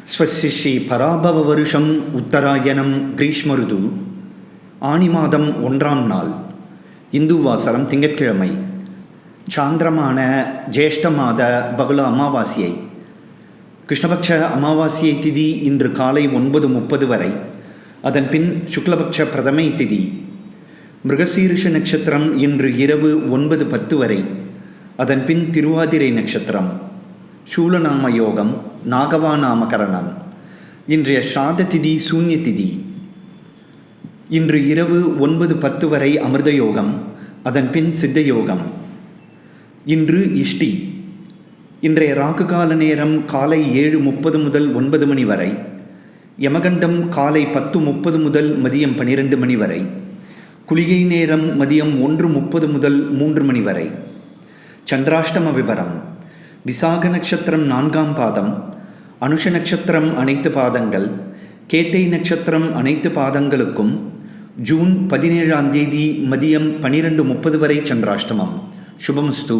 ஸ்வஸ்ய ஸ்ரீ பராபவ வருஷம் உத்தராயணம் கிரீஷ்ம ருது ஆனி மாதம் 1ஆம் நாள் இந்து வாசரம் திங்கட்கிழமை சாந்திரமான ஜேஷ்ட மாத பகுல அமாவாசையை கிருஷ்ணபக்ஷ அமாவாசையை திதி இன்று காலை 9:30 வரை, அதன் பின் சுக்லபக்ஷ பிரதமை திதி. மிருகசீரிஷ நட்சத்திரம் இன்று இரவு 9:10 வரை, அதன் பின் திருவாதிரை நட்சத்திரம். சூலநாம யோகம், நாகவா நாமகரணம். இன்றைய ஸ்ராத திதி சூன்ய திதி. இன்று இரவு 9:10 வரை அமிர்த யோகம், அதன் பின் சித்த யோகம். இன்று இஷ்டி. இன்றைய ராகு கால நேரம் காலை 7:30 முதல் 9 மணி வரை, யமகண்டம் காலை 10:30 முதல் மதியம் 12 மணி வரை, குளிகை நேரம் மதியம் 1:30 முதல் 3 மணி வரை. சந்திராஷ்டம விபரம்: விசாக நட்சத்திரம் 4ஆம் பாதம், அனுஷ நட்சத்திரம் அனைத்து பாதங்கள், கேட்டை நட்சத்திரம் அனைத்து பாதங்களுக்கும் ஜூன் 17ஆம் தேதி மதியம் 12:30 வரை சந்திராஷ்டமம். சுபமஸ்து.